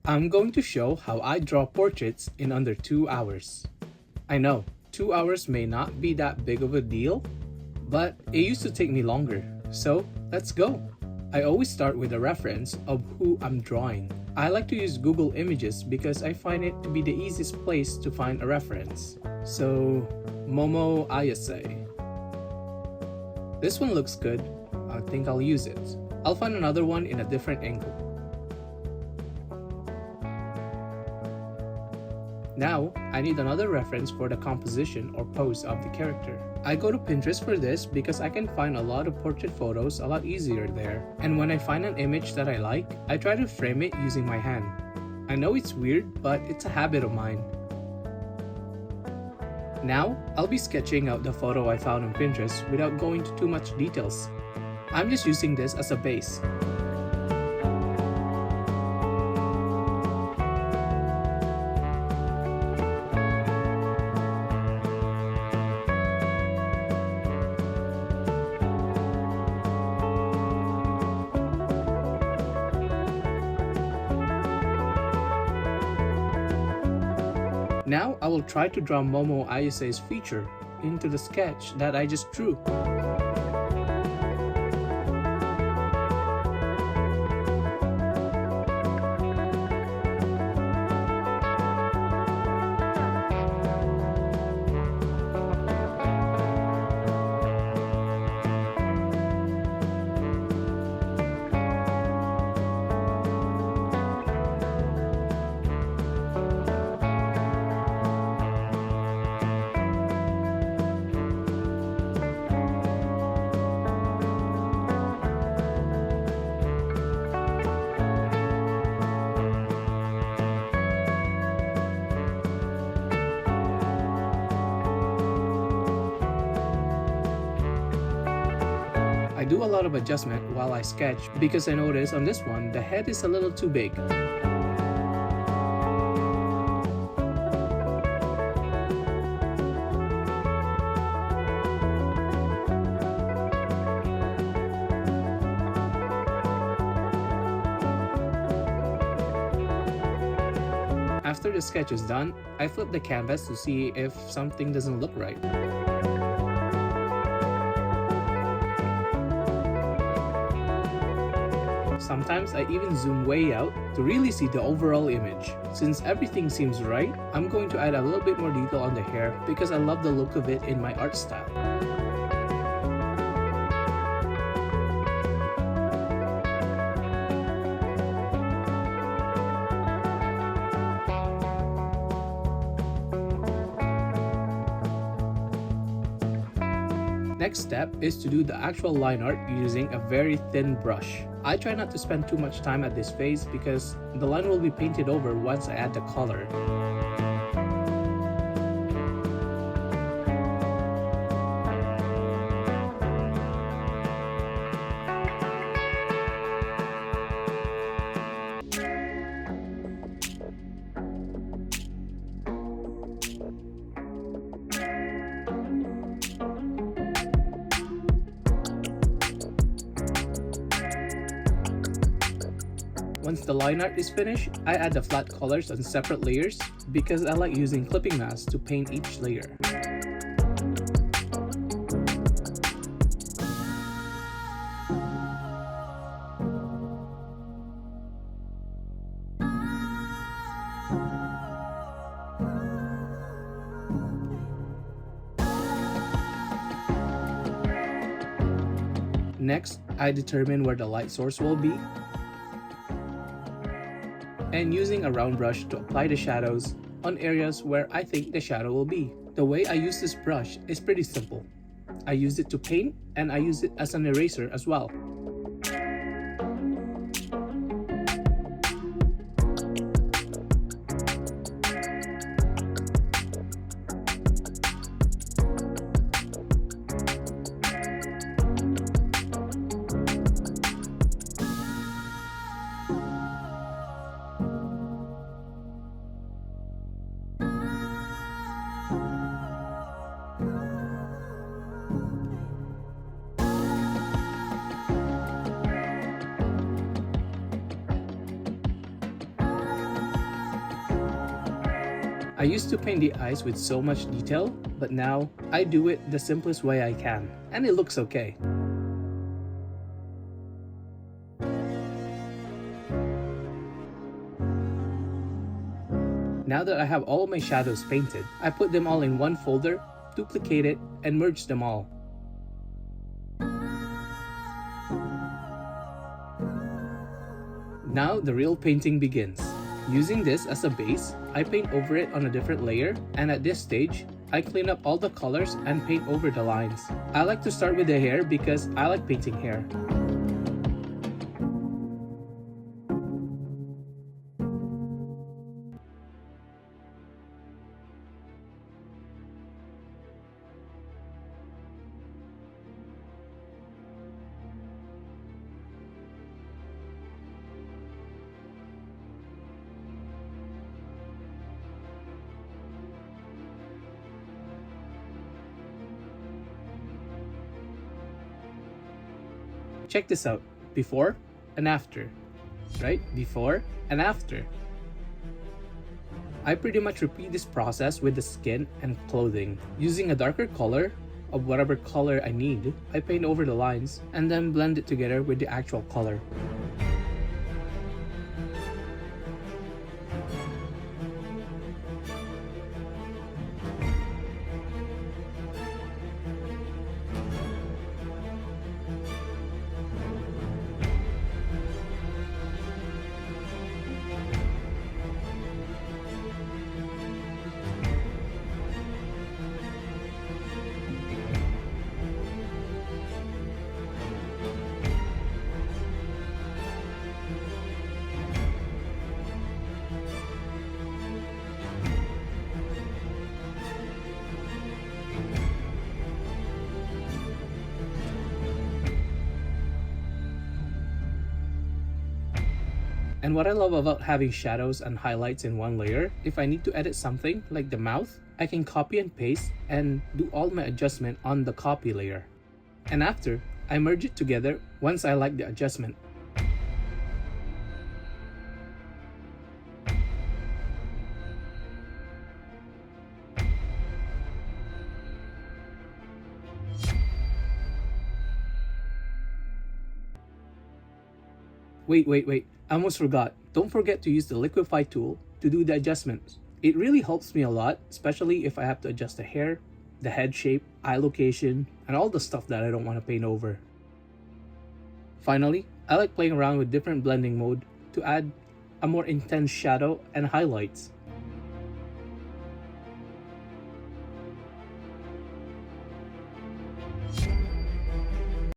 I'm going to show how I draw portraits in under 2 hours. I know, 2 hours may not be that big of a deal, but it used to take me longer, so let's go. I always start with a reference of who I'm drawing. I like to use Google Images because I find it to be the easiest place to find a reference. So, Momo Ayase. This one looks good. I think I'll use it. I'll find another one in a different angle. Now, I need another reference for the composition or pose of the character. I go to Pinterest for this because I can find a lot of portrait photos a lot easier there. And when I find an image that I like, I try to frame it using my hand. I know it's weird, but it's a habit of mine. Now, I'll be sketching out the photo I found on Pinterest without going into too much details. I'm just using this as a base. Now I will try to draw Momo Ayase's feature into the sketch that I just drew. I do a lot of adjustment while I sketch because I notice on this one the head is a little too big. After the sketch is done, I flip the canvas to see if something doesn't look right. Sometimes I even zoom way out to really see the overall image. Since everything seems right, I'm going to add a little bit more detail on the hair because I love the look of it in my art style. Next step is to do the actual line art using a very thin brush. I try not to spend too much time at this phase because the line will be painted over once I add the color. Once the line art is finished, I add the flat colors on separate layers because I like using clipping masks to paint each layer. Next, I determine where the light source will be, and using a round brush to apply the shadows on areas where I think the shadow will be. The way I use this brush is pretty simple. I use it to paint and I use it as an eraser as well. I used to paint the eyes with so much detail, but now I do it the simplest way I can, and it looks okay. Now that I have all of my shadows painted, I put them all in one folder, duplicate it, and merge them all. Now the real painting begins. Using this as a base, I paint over it on a different layer, and at this stage, I clean up all the colors and paint over the lines. I like to start with the hair because I like painting hair. Check this out, before and after, right? Before and after. I pretty much repeat this process with the skin and clothing. Using a darker color of whatever color I need, I paint over the lines and then blend it together with the actual color. And what I love about having shadows and highlights in one layer, if I need to edit something like the mouth, I can copy and paste and do all my adjustment on the copy layer. And after, I merge it together once I like the adjustment. Wait, I almost forgot. Don't forget to use the liquify tool to do the adjustments. It really helps me a lot, especially if I have to adjust the hair, the head shape, eye location, and all the stuff that I don't want to paint over. Finally, I like playing around with different blending mode to add a more intense shadow and highlights.